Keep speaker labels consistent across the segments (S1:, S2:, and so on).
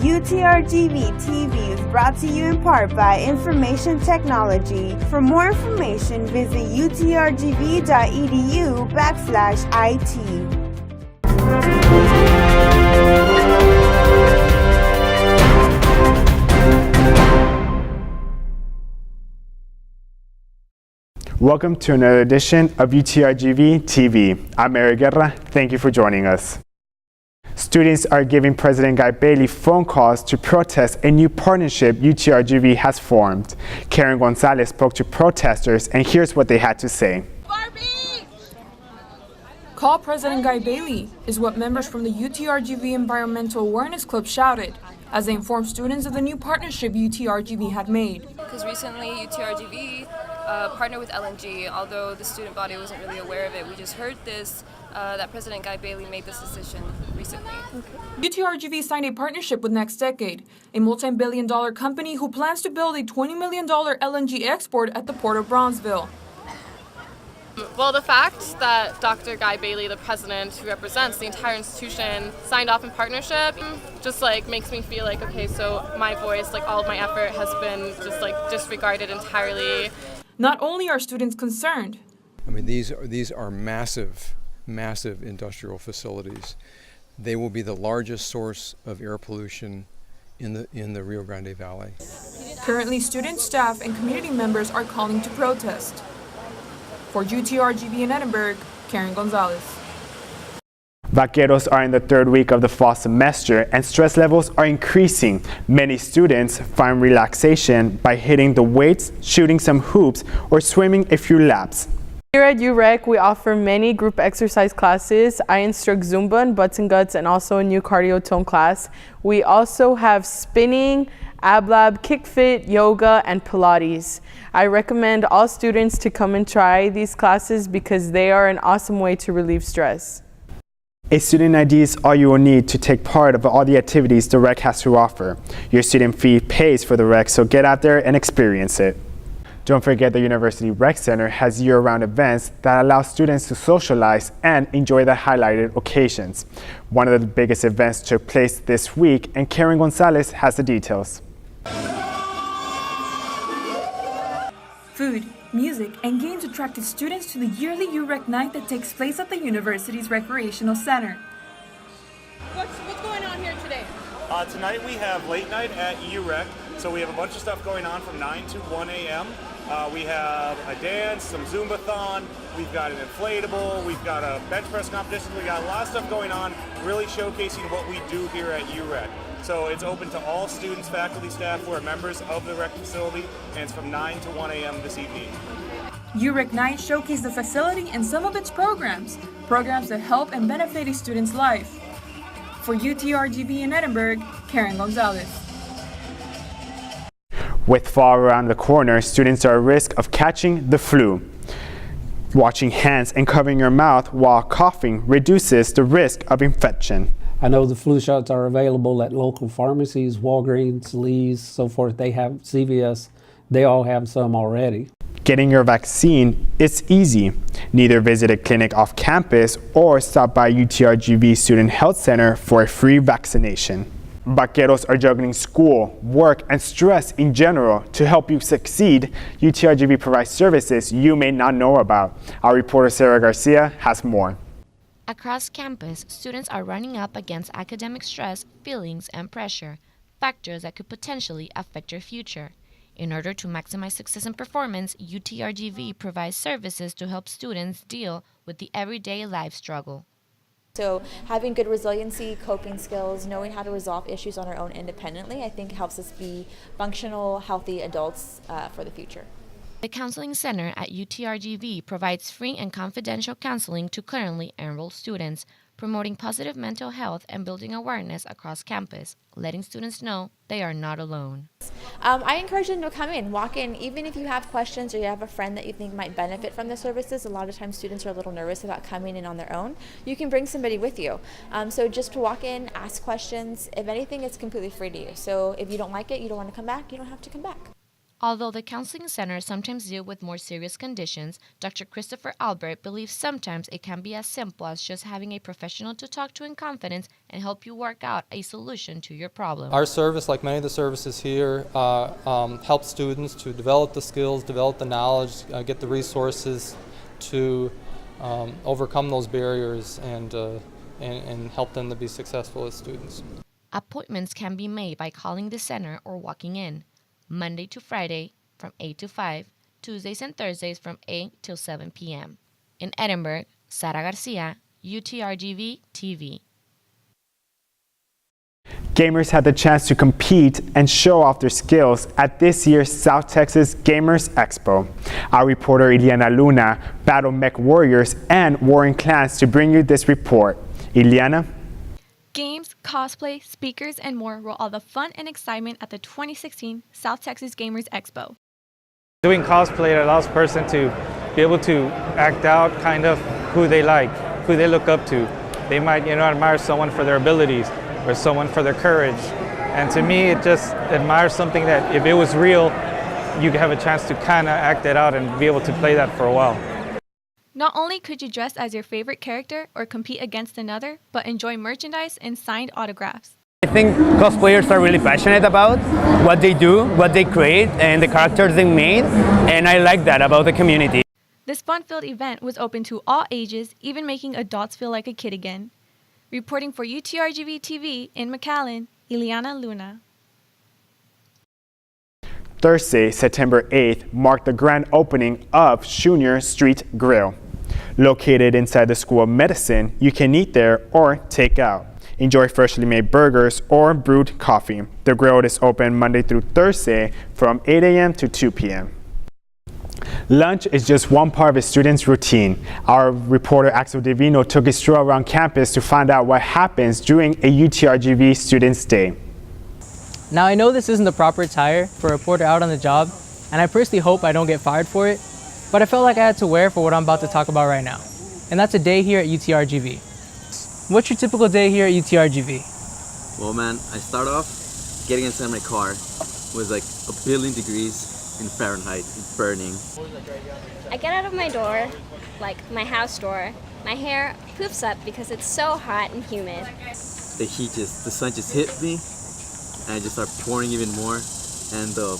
S1: UTRGV-TV is brought to you in part by Information Technology. For more information, visit utrgv.edu/IT.
S2: Welcome to another edition of UTRGV-TV. I'm Mary Guerra. Thank you for joining us. Students are giving President Guy Bailey phone calls to protest a new partnership UTRGV has formed. Karen Gonzalez spoke to protesters, and here's what they had to say.
S3: Call President Guy Bailey is what members from the UTRGV Environmental Awareness Club shouted as they informed students of the new partnership UTRGV had made.
S4: Because recently UTRGV partnered with LNG, although the student body wasn't really aware of it. We just heard this, that President Guy Bailey made this decision recently.
S3: UTRGV signed a partnership with Next Decade, a multi-billion-dollar company who plans to build a $20 million LNG export at the port of Bronzeville.
S5: Well, the fact that Dr. Guy Bailey, the president who represents the entire institution, signed off in partnership just makes me feel like, okay, so my voice, all of my effort has been just disregarded entirely.
S3: Not only are students concerned.
S6: I mean, these are massive industrial facilities. They will be the largest source of air pollution in the Rio Grande Valley.
S3: Currently, students, staff, and community members are calling to protest. For UTRGV in Edinburgh, Karen Gonzalez.
S2: Vaqueros are in the third week of the fall semester and stress levels are increasing. Many students find relaxation by hitting the weights, shooting some hoops, or swimming a few laps.
S7: Here at UREC, we offer many group exercise classes. I instruct Zumba and Butts and Guts and also a new cardio tone class. We also have spinning, ab lab, kick fit, yoga, and Pilates. I recommend all students to come and try these classes because they are an awesome way to relieve stress.
S2: A student ID is all you will need to take part of all the activities the REC has to offer. Your student fee pays for the REC, so get out there and experience it. Don't forget the University Rec Center has year-round events that allow students to socialize and enjoy the highlighted occasions. One of the biggest events took place this week, and Karen Gonzalez has the details.
S3: Food, music, and games attracted students to the yearly UREC night that takes place at the university's recreational center.
S8: What's going on here today?
S9: Tonight we have late night at UREC, so we have a bunch of stuff going on from 9 to 1 a.m. We have a dance, some Zumba-thon, we've got an inflatable, we've got a bench press competition, we got a lot of stuff going on, really showcasing what we do here at UREC. So it's open to all students, faculty, staff who are members of the rec facility, and it's from 9 to 1 a.m. this evening.
S3: UREC Night showcased the facility and some of its programs that help and benefit a student's life. For UTRGV in Edinburgh, Karen Gonzalez.
S2: With fall around the corner, students are at risk of catching the flu. Washing hands and covering your mouth while coughing reduces the risk of infection.
S10: I know the flu shots are available at local pharmacies, Walgreens, Lee's, so forth. They have CVS. They all have some already.
S2: Getting your vaccine is easy. Neither visit a clinic off campus or stop by UTRGV Student Health Center for a free vaccination. Vaqueros are juggling school, work, and stress in general. To help you succeed, UTRGV provides services you may not know about. Our reporter Sarah Garcia has more.
S11: Across campus, students are running up against academic stress, feelings, and pressure, factors that could potentially affect your future. In order to maximize success and performance, UTRGV provides services to help students deal with the everyday life struggle.
S12: So having good resiliency, coping skills, knowing how to resolve issues on our own independently, I think helps us be functional, healthy adults for the future.
S11: The Counseling Center at UTRGV provides free and confidential counseling to currently enrolled students, promoting positive mental health and building awareness across campus, letting students know they are not alone.
S12: I encourage them to come in, walk in, even if you have questions or you have a friend that you think might benefit from the services. A lot of times students are a little nervous about coming in on their own. You can bring somebody with you. So just to walk in, ask questions. If anything, it's completely free to you. So if you don't like it, you don't want to come back, you don't have to come back.
S11: Although the counseling centers sometimes deal with more serious conditions, Dr. Christopher Albert believes sometimes it can be as simple as just having a professional to talk to in confidence and help you work out a solution to your problem.
S13: Our service, like many of the services here, helps students to develop the skills, develop the knowledge, get the resources to overcome those barriers and help them to be successful as students.
S11: Appointments can be made by calling the center or walking in. Monday to Friday from 8 to 5, Tuesdays and Thursdays from 8 till 7 p.m. In Edinburgh, Sara Garcia, UTRGV-TV.
S2: Gamers had the chance to compete and show off their skills at this year's South Texas Gamers Expo. Our reporter Ileana Luna battled mech warriors and warring clans to bring you this report. Ileana?
S14: Games, cosplay, speakers, and more were all the fun and excitement at the 2016 South Texas Gamers Expo.
S15: Doing cosplay allows a person to be able to act out kind of who they like, who they look up to. They might, admire someone for their abilities or someone for their courage. And to me, it just admires something that if it was real, you could have a chance to kind of act it out and be able to play that for a while.
S14: Not only could you dress as your favorite character or compete against another, but enjoy merchandise and signed autographs.
S16: I think cosplayers are really passionate about what they do, what they create, and the characters they made, and I like that about the community.
S14: This fun-filled event was open to all ages, even making adults feel like a kid again. Reporting for UTRGV-TV in McAllen, Ileana Luna.
S2: Thursday, September 8th, marked the grand opening of Junior Street Grill. Located inside the School of Medicine, you can eat there or take out. Enjoy freshly made burgers or brewed coffee. The grill is open Monday through Thursday from 8 a.m. to 2 p.m. Lunch is just one part of a student's routine. Our reporter Axel Divino took a stroll around campus to find out what happens during a UTRGV Students' Day.
S17: Now I know this isn't the proper attire for a reporter out on the job, and I personally hope I don't get fired for it, but I felt like I had to wear it for what I'm about to talk about right now. And that's a day here at UTRGV. What's your typical day here at UTRGV?
S18: Well man, I start off getting inside my car. It was like 1 billion degrees in Fahrenheit, it's burning.
S19: I get out of my door, like my house door. My hair poofs up because it's so hot and humid.
S18: The sun just hit me, and I just start pouring even more, and the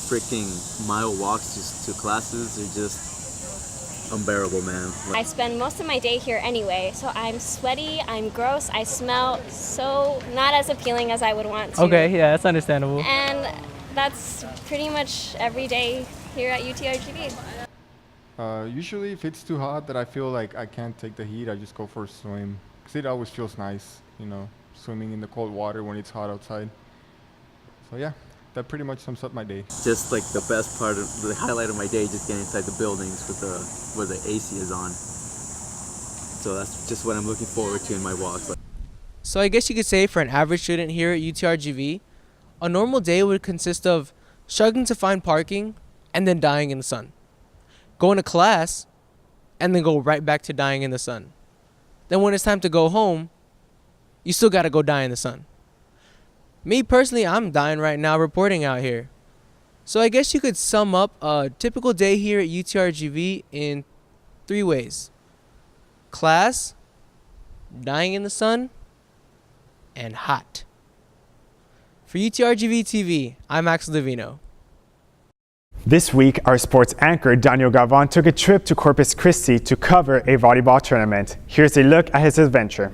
S18: freaking mile walks just to classes are just unbearable, man.
S19: I spend most of my day here anyway, so I'm sweaty, I'm gross, I smell so not as appealing as I would want to.
S17: Okay, yeah, that's understandable.
S19: And that's pretty much every day here at UTRGV.
S20: Usually if it's too hot that I feel like I can't take the heat, I just go for a swim. Because it always feels nice, swimming in the cold water when it's hot outside. So yeah, that pretty much sums up my day.
S18: Just like the best part of the highlight of my day, just getting inside the buildings with where the AC is on. So that's just what I'm looking forward to in my walks.
S17: So I guess you could say for an average student here at UTRGV, a normal day would consist of struggling to find parking and then dying in the sun. Going to class and then go right back to dying in the sun. Then when it's time to go home, you still gotta go die in the sun. Me personally, I'm dying right now reporting out here. So I guess you could sum up a typical day here at UTRGV in 3 ways. Class, dying in the sun, and hot. For UTRGV-TV, I'm Axel Divino.
S2: This week, our sports anchor Daniel Gavon took a trip to Corpus Christi to cover a volleyball tournament. Here's a look at his adventure.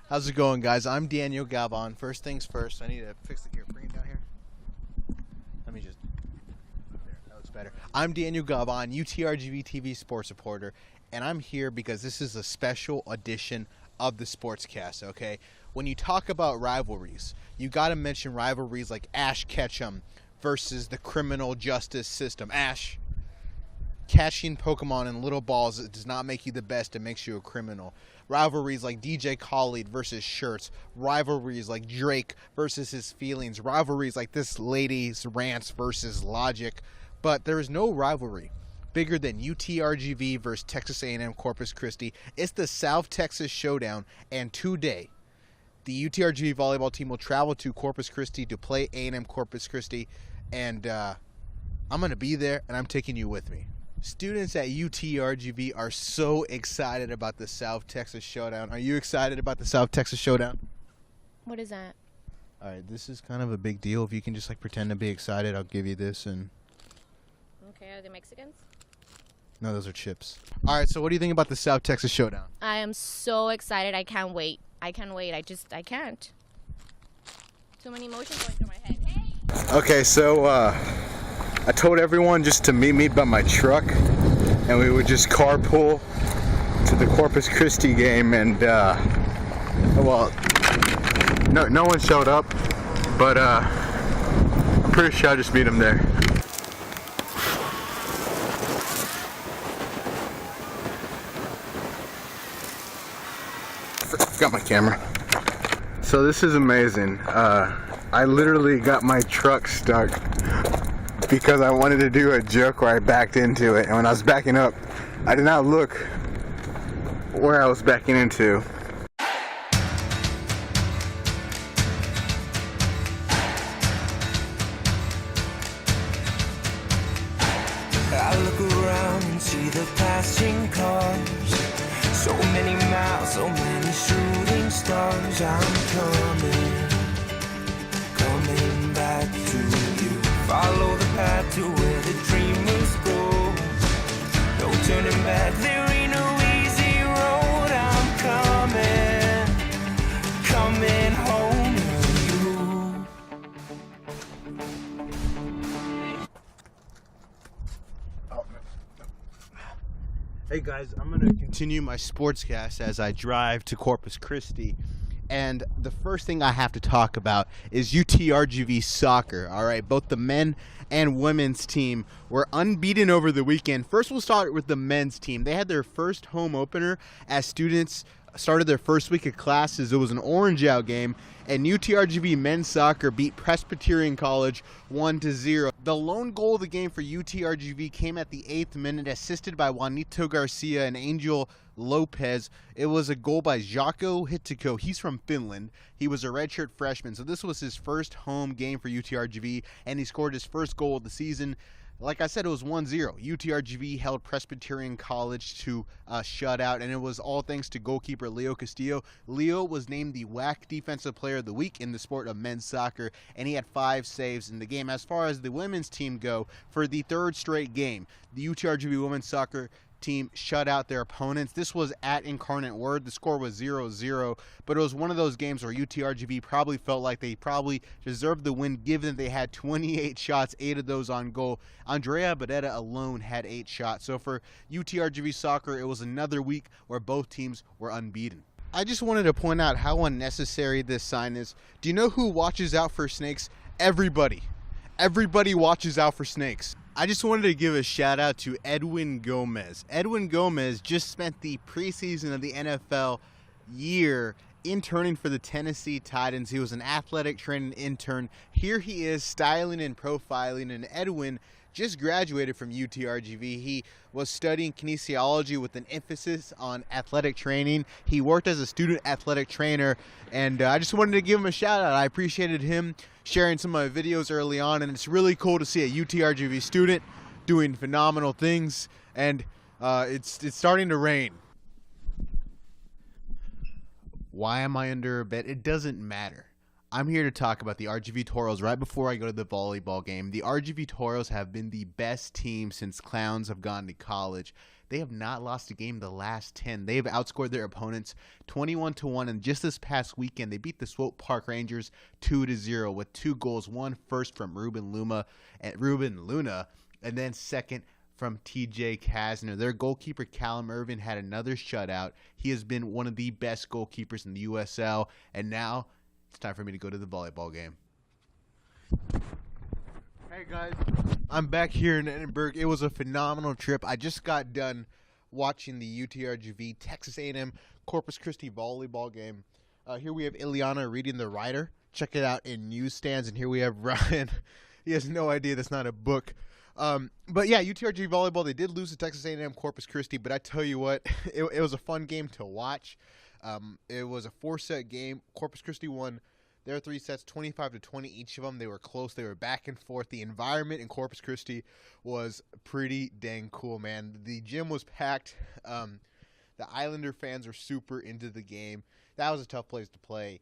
S21: How's it going, guys? I'm Daniel Gavon. First things first, I need to fix the gear. Bring it down here. Let me just... There, that looks better. I'm Daniel Gavon, UTRGV-TV sports reporter, and I'm here because this is a special edition of the Sportscast, okay? When you talk about rivalries, you got to mention rivalries like Ash Ketchum versus the criminal justice system. Ash, catching Pokemon in little balls does not make you the best, it makes you a criminal. Rivalries like DJ Khaled versus Shirts. Rivalries like Drake versus his feelings. Rivalries like this lady's rants versus Logic. But there is no rivalry bigger than UTRGV versus Texas A&M Corpus Christi. It's the South Texas Showdown, and today, the UTRGV volleyball team will travel to Corpus Christi to play A&M Corpus Christi, and I'm going to be there, and I'm taking you with me. Students at UTRGV are so excited about the South Texas Showdown. Are you excited about the South Texas Showdown?
S19: What is that?
S21: All right, this is kind of a big deal. If you can just like pretend to be excited, I'll give you this. And
S19: Okay, are they Mexicans?
S21: no, those are chips. All right, so what do you think about the South Texas Showdown?
S19: I am so excited. I can't wait. I can't wait. I can't. Too many emotions going through my head. Hey!
S21: Okay, so I told everyone just to meet me by my truck, and we would just carpool to the Corpus Christi game, and well, no one showed up, but I'm pretty sure I'll just meet them there. Got my camera. So this is amazing. I literally got my truck stuck because I wanted to do a joke where I backed into it, and when I was backing up, I did not look where I was backing into.
S1: I look around and see the passing cars. So many miles, so many shooting stars. I'm coming back to you. Follow the path to where the dreamers go. No turning back, there ain't no easy road. I'm coming home to you.
S21: Hey guys, I'm going to continue my sportscast as I drive to Corpus Christi. And the first thing I have to talk about is UTRGV soccer. All right, both the men and women's team were unbeaten over the weekend. First, we'll start with the men's team. They had their first home opener as students started their first week of classes. It was an orange out game, and UTRGV men's soccer beat Presbyterian College 1-0. The lone goal of the game for UTRGV came at the 8th minute, assisted by Juanito Garcia and Angel Lopez. It was a goal by Jaakko Hittiko. He's from Finland. He was a redshirt freshman, so this was his first home game for UTRGV, and he scored his first goal of the season. Like I said, it was 1-0. UTRGV held Presbyterian College to a shutout, and it was all thanks to goalkeeper Leo Castillo. Leo was named the WAC Defensive Player of the Week in the sport of men's soccer, and he had 5 saves in the game. As far as the women's team go, for the 3rd straight game, the UTRGV women's soccer team shut out their opponents. This was at Incarnate Word. The score was 0-0, but it was one of those games where UTRGV probably felt like they probably deserved the win, given that they had 28 shots, 8 of those on goal. Andrea Badetta alone had 8 shots. So for UTRGV soccer, it was another week where both teams were unbeaten. I just wanted to point out how unnecessary this sign is. Do you know who watches out for snakes? Everybody. Everybody watches out for snakes. I just wanted to give a shout out to Edwin Gomez. Edwin Gomez just spent the preseason of the NFL year interning for the Tennessee Titans. He was an athletic training intern. Here he is styling and profiling, and Edwin just graduated from UTRGV. He was studying kinesiology with an emphasis on athletic training. He worked as a student athletic trainer, and I just wanted to give him a shout out. I appreciated him sharing some of my videos early on, and it's really cool to see a UTRGV student doing phenomenal things, and it's starting to rain. Why am I under a bed? It doesn't matter. I'm here to talk about the RGV Toros right before I go to the volleyball game. The RGV Toros have been the best team since clowns have gone to college. They have not lost a game the last 10. They have outscored their opponents 21-1, and just this past weekend they beat the Swope Park Rangers 2-0 with 2 goals, one first from Ruben Luna, and then second from TJ Kasner. Their goalkeeper Callum Irvin had another shutout. He has been one of the best goalkeepers in the USL, and now it's time for me to go to the volleyball game. Hey guys, I'm back here in Edinburgh. It was a phenomenal trip. I just got done watching the UTRGV Texas A&M Corpus Christi volleyball game. Here we have Ileana reading The Writer. Check it out in newsstands. And here we have Ryan. He has no idea that's not a book. But yeah, UTRGV volleyball, they did lose to Texas A&M Corpus Christi, but I tell you what, it was a fun game to watch.
S4: It was a 4-set game. Corpus Christi won their 3 sets, 25-20 each of them. They were close. They were back and forth. The environment in Corpus Christi was pretty dang cool, man. The gym was packed. The Islander fans were super into the game. That was a tough place to play.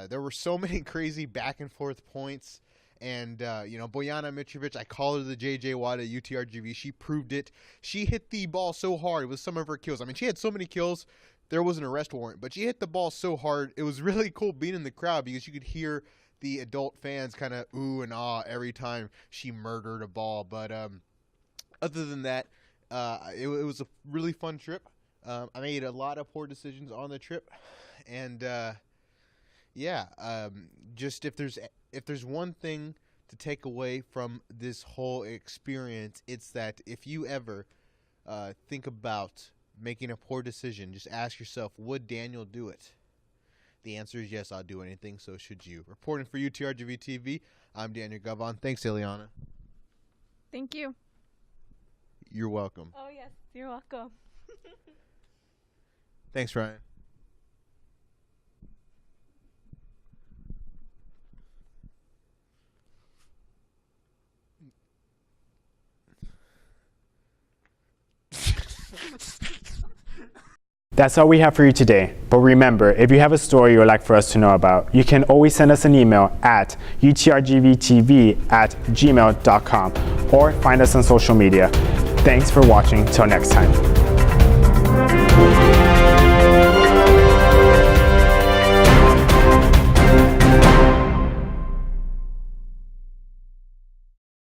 S4: There were so many crazy back and forth points. And, Bojana Mitrovic, I call her the JJ Watt at UTRGV. She proved it. She hit the ball so hard with some of her kills. I mean, she had so many kills, there was an arrest warrant. But she hit the ball so hard, it was really cool being in the crowd because you could hear the adult fans kind of ooh and ah every time she murdered a ball. But other than that, it was a really fun trip. I made a lot of poor decisions on the trip. And, just if there's one thing to take away from this whole experience, it's that if you ever think about making a poor decision, just ask yourself, would Daniel do it? The answer is yes, I'll do anything, so should you. Reporting for UTRGV-TV, I'm Daniel Gavon. Thanks, Ileana.
S14: Thank you.
S4: You're welcome.
S14: Oh, yes, you're welcome.
S4: Thanks, Ryan.
S2: That's all we have for you today. But remember, if you have a story you would like for us to know about, you can always send us an email at utrgvtv@gmail.com or find us on social media. Thanks for watching. Till next time.